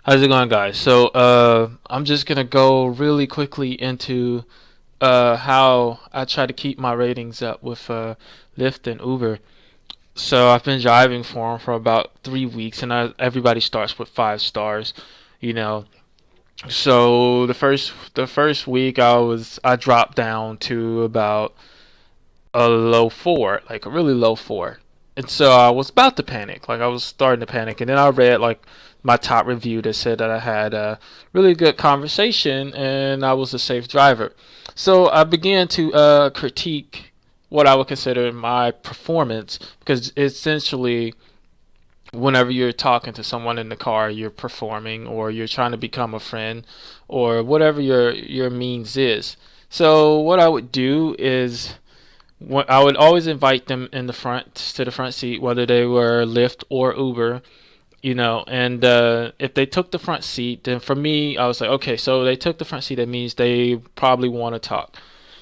How's it going, guys? So, I'm just gonna go really quickly into how I try to keep my ratings up with Lyft and Uber. So I've been driving for them for about 3 weeks, and everybody starts with 5 stars, you know. So the first week I dropped down to about a low four, like a really low four. And so I was about to panic, like I was starting to panic, and then I read like my top review that said that I had a really good conversation and I was a safe driver. So I began to critique what I would consider my performance because essentially whenever you're talking to someone in the car, you're performing or you're trying to become a friend or whatever your means is. So what I would do is I would always invite them in the front to the front seat, whether they were Lyft or Uber, and if they took the front seat, then for me, I was like, okay, so they took the front seat. That means they probably want to talk.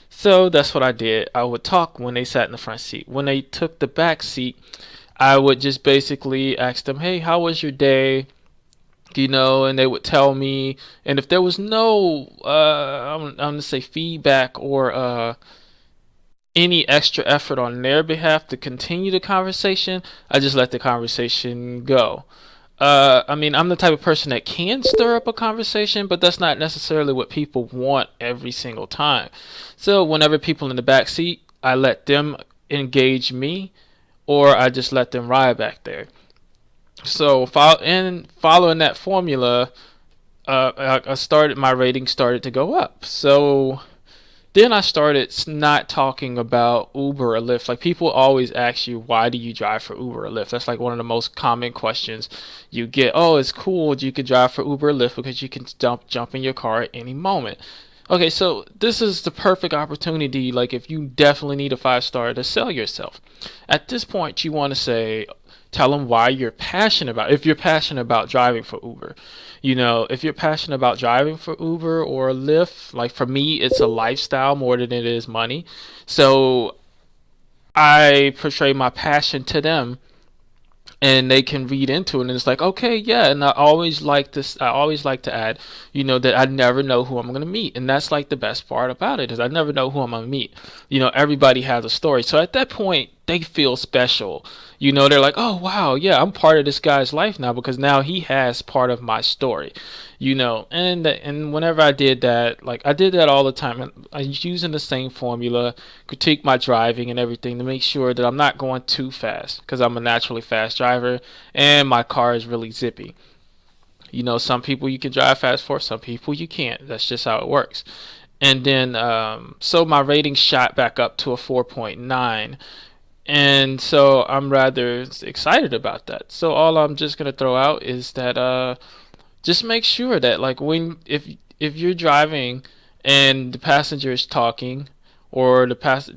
So that's what I did. I would talk when they sat in the front seat. When they took the back seat, I would just basically ask them, hey, how was your day? And they would tell me. And if there was no, I'm gonna say feedback or any extra effort on their behalf to continue the conversation, I just let the conversation go. I mean, I'm the type of person that can stir up a conversation, but that's not necessarily what people want every single time. So, whenever people in the back seat, I let them engage me, or I just let them ride back there. So, following that formula, my rating started to go up. So, then I started not talking about Uber or Lyft. Like people always ask you, why do you drive for Uber or Lyft? That's like one of the most common questions you get. Oh, it's cool. You can drive for Uber or Lyft because you can jump in your car at any moment. Okay, so this is the perfect opportunity. Like if you definitely need a 5 star to sell yourself. At this point, you want to tell them why you're passionate about. If you're passionate about driving for Uber, if you're passionate about driving for Uber or Lyft, like for me, it's a lifestyle more than it is money. So I portray my passion to them and they can read into it and it's like, okay, yeah. And I always like to add, that I never know who I'm going to meet. And that's like the best part about it is I never know who I'm going to meet. Everybody has a story. So at that point they feel special. They're like, oh wow, yeah, I'm part of this guy's life now because now he has part of my story. And whenever I did that, like I did that all the time, and I was using the same formula, critique my driving and everything to make sure that I'm not going too fast because I'm a naturally fast driver and my car is really zippy. Some people you can drive fast for, some people you can't. That's just how it works. And then, so my rating shot back up to a 4.9. And so I'm rather excited about that. So all I'm just gonna throw out is that just make sure that like if you're driving and the passenger is talking or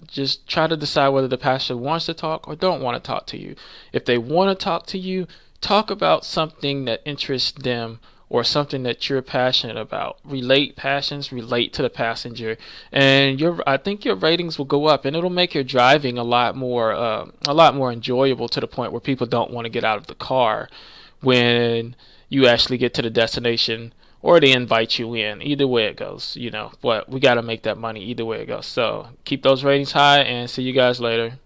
just try to decide whether the passenger wants to talk or don't want to talk to you. If they want to talk to you, talk about something that interests them or something that you're passionate about. Relate passions, relate to the passenger, and I think your ratings will go up, and it'll make your driving a lot more enjoyable to the point where people don't want to get out of the car when you actually get to the destination or they invite you in. Either way it goes, but we got to make that money either way it goes. So keep those ratings high and see you guys later.